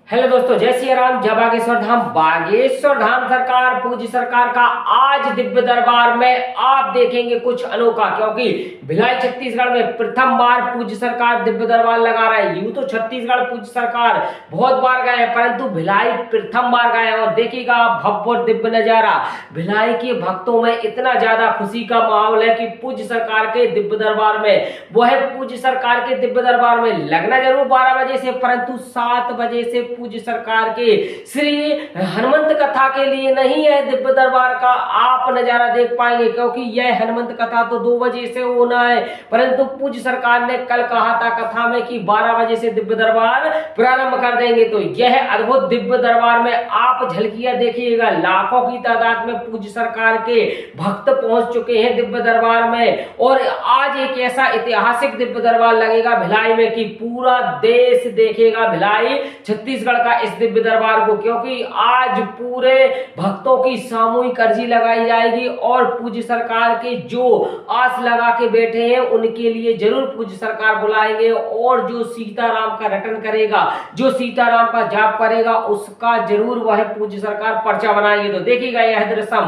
Hello दोस्तों, जय सिया राम, जय बागेश्वर धाम। बागेश्वर धाम सरकार, पूज्य सरकार का आज दिव्य दरबार में आप देखेंगे कुछ अनोखा, क्योंकि भिलाई छत्तीसगढ़ में प्रथम बार पूज्य सरकार दिव्य दरबार लगा रहा है। यूं तो छत्तीसगढ़ पूज्य सरकार बहुत बार गए हैं, परंतु भिलाई प्रथम बार गए हैं। और देखिएगा भव्य और दिव्य नजारा, भिलाई के भक्तों में इतना ज्यादा खुशी का माहौल है कि पूज्य सरकार के दिव्य दरबार में, वह पूज्य सरकार के दिव्य दरबार में लगना जरूर 12 बजे से, परंतु 7 बजे से पूज्य सरकार के श्री हनुमंत कथा के लिए नहीं है दिव्य दरबार का आप नजारा देख पाएंगे, क्योंकि यह हनुमंत कथा तो 2 बजे से होना है। परंतु पूज्य सरकार ने कल कहा था कथा में कि 12 बजे से दिव्य दरबार प्रारंभ कर देंगे। तो यह अद्भुत दिव्य दरबार में आप झलकियां देखिएगा, लाखों की तादाद में पूज्य सरकार के भक्त पहुंच चुके हैं दिव्य दरबार में। और आज एक ऐसा ऐतिहासिक दिव्य दरबार लगेगा भिलाई में कि पूरा देश देखेगा भिलाई छत्तीसगढ़ का इस दिव्य दरबार को, क्योंकि आज पूरे भक्तों की सामूहिक अर्जी लगाई जाएगी और पूज्य सरकार के जो आस लगा के बैठे हैं उनके लिए जरूर पूज्य सरकार बुलाएंगे। और जो सीताराम का रटन करेगा, जो सीताराम का जाप करेगा, उसका जरूर वह पूज्य सरकार पर्चा बनाएंगे। तो देखिएगा यह दृश्य,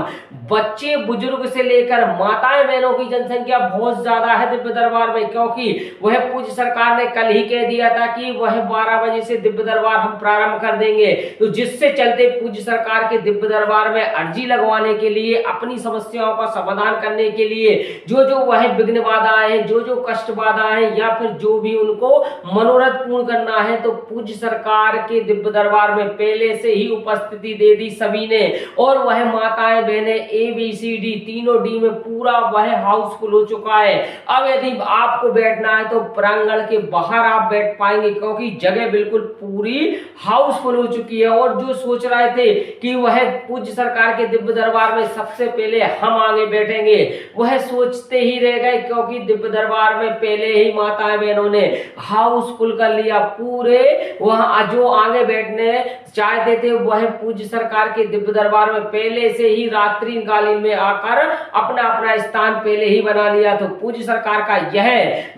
बच्चे बुजुर्ग से लेकर माताएं बहनों की जनसंख्या बहुत ज्यादा है दिव्य दरबार में, क्योंकि वह पूज्य सरकार ने कल ही कह दिया था कि वह 12 बजे से दिव्य दरबार हम प्रारंभ कर देंगे। तो जिससे चलते पूज्य सरकार के दिव्य दरबार में अर्जी लगवाने के लिए, अपनी समस्याओं का समाधान करने के लिए, जो जो वह विघ्न बाधाएं हैं, जो जो कष्ट बाधाएं हैं, या फिर जो भी उनको मनोरथ पूर्ण करना है, तो पूज्य सरकार के दिव्य दरबार में पहले से ही उपस्थिति दे दी सभी ने। और वह माताएं बहनें ABCD तीनों डी में पूरा वह हाउसफुल हो चुका है। अब यदि आपको बैठना है तो प्रांगण के बाहर आप बैठ पाएंगे, क्योंकि जगह बिल्कुल पूरी हाउसफुल हो चुकी है। और जो सोच रहे थे कि वह पूज्य सरकार के दिव्य दरबार में सबसे पहले हम आगे बैठेंगे, वह सोचते ही रह गए, क्योंकि दिव्य दरबार में पहले ही माताएं बहनों ने हाउसफुल कर लिया। पूरे वहां जो आगे बैठने चाहते थे वह पूज्य सरकार के दिव्य दरबार में पहले से ही रात्रि कालीन में आकर अपना अपना स्थान पहले ही बना लिया। तो पूज्य सरकार का यह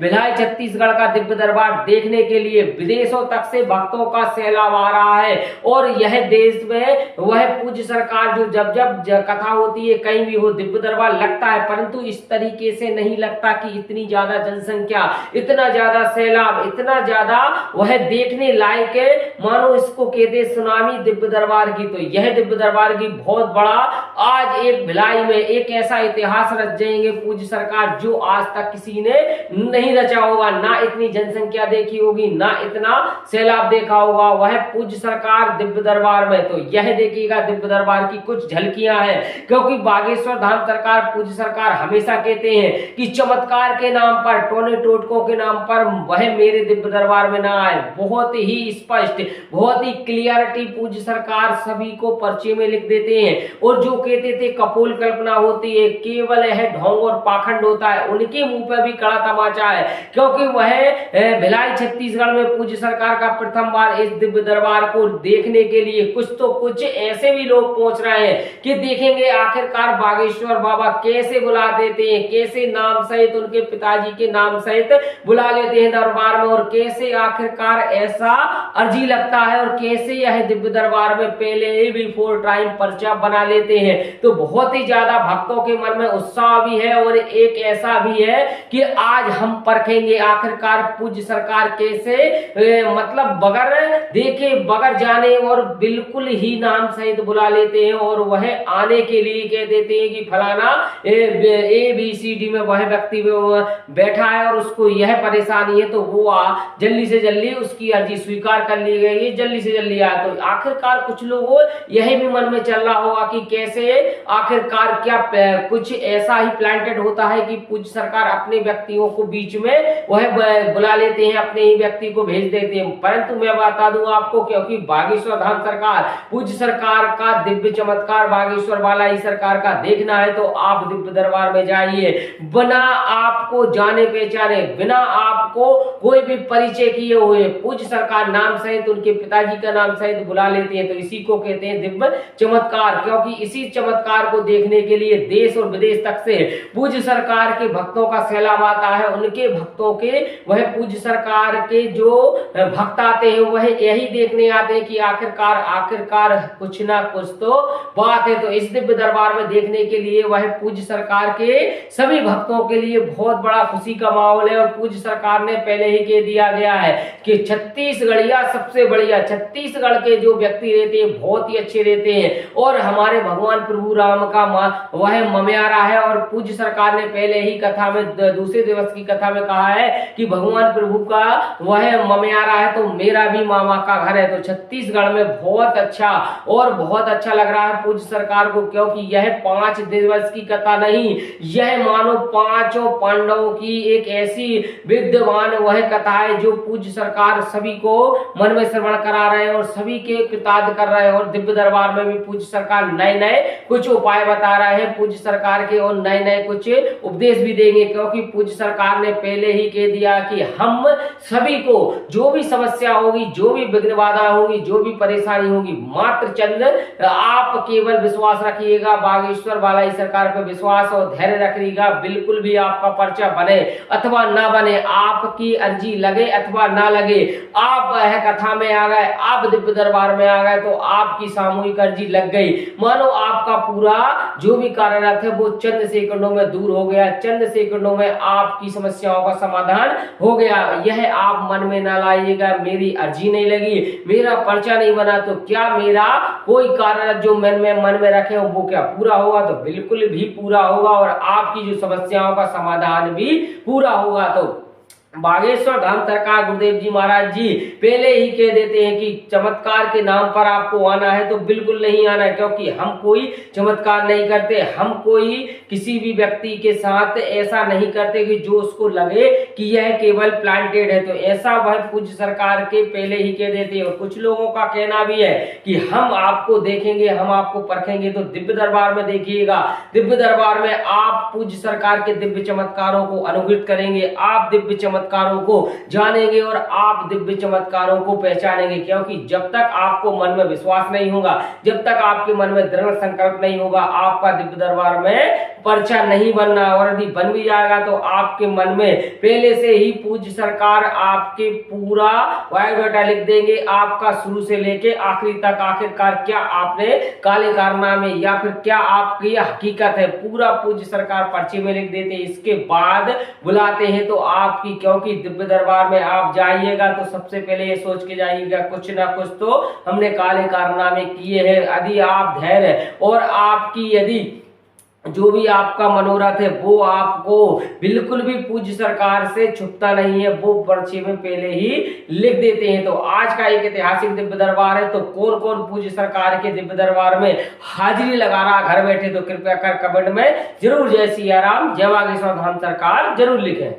भिलाई छत्तीसगढ़ का दिव्य दरबार देखने के लिए विदेशों तक से भक्तों का सैलाब आ रहा है। और यह देश में वह पूज्य सरकार जो जब जब कथा होती है, कहीं भी हो दिव्य दरबार लगता है, परंतु इस तरीके से नहीं लगता कि इतनी ज्यादा जनसंख्या, इतना ज्यादा सैलाब, इतना ज्यादा वह देखने लायक है, मानो इसको कहते सुनामी दिव्य दरबार की। तो यह दिव्य दरबार की बहुत बड़ा आज एक भिलाई में एक ऐसा इतिहास रच जाएंगे पूज्य सरकार जो आज तक किसी ने नहीं रचा होगा। ना इतनी जनसंख्या देखी होगी, ना इतना सैलाब देखा होगा वह पूज्य सरकार दिव्य दरबार में। तो यह देखिएगा दिव्य दरबार की कुछ झलकियां हैं, क्योंकि बागेश्वर धाम सरकार पूज्य सरकार हमेशा कहते हैं कि चमत्कार के नाम पर, टोने टोटकों के नाम पर वह मेरे दिव्य दरबार में ना आए। बहुत ही स्पष्ट, बहुत ही क्लियरिटी पूज्य सरकार सभी को पर्चे में लिख देते हैं। और जो कहते थे कपोल कल्पना होती है, केवल यह ढोंग और पाखंड होता है, उनके मुंह पर भी कड़ा तमाचा है, क्योंकि वह भिलाई छत्तीसगढ़ में पूज्य सरकार का प्रथम बार इस दिव्य दरबार को देखने के लिए कुछ तो कुछ ऐसे भी लोग पहुंच रहे हैं कि देखेंगे आखिरकार बागेश्वर बाबा कैसे बुला देते हैं, कैसे नाम सहित उनके पिताजी के नाम सहित बुला लेते हैं दरबार में, और कैसे आखिरकार ऐसा अर्जी लगता है, और कैसे यह दिव्य दरबार में पहले ही बिफोर टाइम पर्चा बना लेते हैं। तो बहुत ही ज्यादा भक्तों के मन में उत्साह भी है, और एक ऐसा भी है कि आज हम परखेंगे आखिरकार पूज्य सरकार कैसे मतलब बगैर देखे, बगैर जाने और बिल्कुल ही नाम सहित बुला लेते हैं। और वह आने के लिए कह देते हैं कि फलाना ABCD में वह व्यक्ति बैठा है और उसको यह परेशानी है, तो वो जल्दी से जल्दी उसकी अर्जी स्वीकार कर ली गई है, जल्दी से जल्दी आए। तो आखिरकार कुछ लोगों यही भी मन में चल रहा होगा कि कैसे आखिरकार क्या कुछ ऐसा ही प्लांटेड होता है कि पूज्य सरकार अपने व्यक्तियों को बीच में वह बुला लेते हैं, अपने ही व्यक्ति को भेज देते हैं। परंतु मैं बता दूं आपको, क्योंकि बागेश्वर धाम सरकार पूज्य सरकार का दिव्य चमत्कार बागेश्वर वाला ही सरकार का देखना है, तो आप दिव्य दरबार में जाइए, बिना आपको जाने पहचाने, बिना आपको कोई भी परिचय किए हुए, पूज्य सरकार नाम सहित, उनके पिताजी का नाम सहित बुला लेते हैं। तो इसी को कहते हैं दिव्य चमत्कार, क्योंकि इसी चमत्कार को देखने के लिए देश और विदेश तक से पूज्य सरकार के भक्तों का सैलाब आता है। उनके भक्तों के वह पूज्य सरकार के जो भक्त आते हैं वह यही देखने आते हैं कि आखिरकार कुछ ना कुछ तो बात है। तो इस दिव्य दरबार में देखने के लिए वह पूज्य सरकार के सभी भक्तों के लिए बहुत बड़ा खुशी का माहौल है। और पूज्य सरकार ने पहले ही कह दिया गया है कि छत्तीसगढ़िया सबसे बढ़िया, छत्तीसगढ़ के जो व्यक्ति रहते हैं बहुत ही अच्छे रहते हैं और हमारे भगवान प्रभु राम का वह मम्यारा है। और पूज्य सरकार ने पहले ही कथा में, दूसरे दिवस की कथा में कहा है कि भगवान प्रभु का वह मम्यारा है तो मेरा भी मामा का घर है। तो छत्तीसगढ़ में बहुत अच्छा लग रहा है पूज्य सरकार को, क्योंकि यह 5 दिवस की कथा नहीं, यह मानो 5 पांडवों की एक ऐसी विद्यमान वह कथा है जो पूज्य सरकार सभी को मन में श्रवण करा रहे हैं और सभी के कृतार्थ कर रहे हैं। और दिव्य दरबार में भी पूज्य सरकार नए कुछ उपाय बता रहे हैं पूज्य सरकार के, और नए कुछ उपदेश भी देंगे, क्योंकि पूज्य सरकार ने पहले ही कह दिया कि हम सभी को जो भी समस्या होगी, जो भी विघ्न बाधा होगी, जो भी परेशानी होगी, मात्र चंद आप केवल विश्वास रखिएगा, बागेश्वर बालाई सरकार पर विश्वास और धैर्य रखिएगा। बिल्कुल भी आपका पर्चा बने अथवा ना बने, आपकी अर्जी लगे अथवा ना लगे, आप यह कथा में आ गए, आप दिव्य दरबार में आ गए तो आपकी सामूहिक अर्जी लग गई। मानो आपका पूरा जो भी कार्यरत है वो चंद सेकंडों में दूर हो गया, चंद सेकंडों में आपकी समस्याओं का समाधान हो गया। यह आप मन में ना लाइएगा, मेरी अर्जी नहीं लगी, मेरा पर्चा नहीं बना तो क्या मेरा कोई कार्यरत जो मन में रखे हो वो क्या पूरा होगा? तो बिल्कुल भी पूरा होगा और आपकी जो समस्याओं का समाधान भी पूरा होगा। तो बागेश्वर धाम सरकार गुरुदेव जी महाराज जी पहले ही कह देते हैं कि चमत्कार के नाम पर आपको आना है तो बिल्कुल नहीं आना है, क्योंकि हम कोई चमत्कार नहीं करते, हम कोई किसी भी व्यक्ति के साथ ऐसा नहीं करते कि जो उसको लगे कि यह केवल प्लांटेड है। तो ऐसा वह पूज्य सरकार के पहले ही कह देते हैं। और कुछ लोगों का कहना भी है कि हम आपको देखेंगे, हम आपको परखेंगे, तो दिव्य दरबार में देखिएगा, दिव्य दरबार में आप पूज्य सरकार के दिव्य चमत्कारों को अनुभूत करेंगे, आप दिव्य चमत्कारों को जानेंगे और आप दिव्य चमत्कारों को पहचानेंगे। क्योंकि जब तक आपको मन में विश्वास नहीं होगा, जब तक आपके मन में दृढ़ संकल्प नहीं होगा, आपका दिव्य दरबार में पर्चा नहीं बनना। और यदि बन भी जाएगा तो आपके मन में पहले से ही पूज्य सरकार आपके पूरा बायोडाटा लिख देंगे, आपका शुरू से लेके आखिरी तक, आखिरकार क्या आपने काले कारनामे या फिर क्या आपकी हकीकत है, पूरा पूज्य सरकार पर्चे में लिख देते हैं। इसके बाद बुलाते हैं तो आपकी, क्योंकि दिव्य दरबार में आप जाइएगा तो सबसे पहले ये सोच के जाइएगा कुछ ना कुछ तो हमने काले कारनामे किए हैं। यदि आप धैर्य और आपकी यदि जो भी आपका मनोरथ है वो आपको बिल्कुल भी पूज्य सरकार से छुपता नहीं है, वो पर्चे में पहले ही लिख देते हैं। तो आज का एक ऐतिहासिक दिव्य दरबार है, तो कौन कौन पूज्य सरकार के दिव्य दरबार में हाजिरी लगा रहा घर बैठे, तो कृपया कर कमेंट में जरूर जय सिया राम, जय बागेश्वर धाम सरकार जरूर लिखें।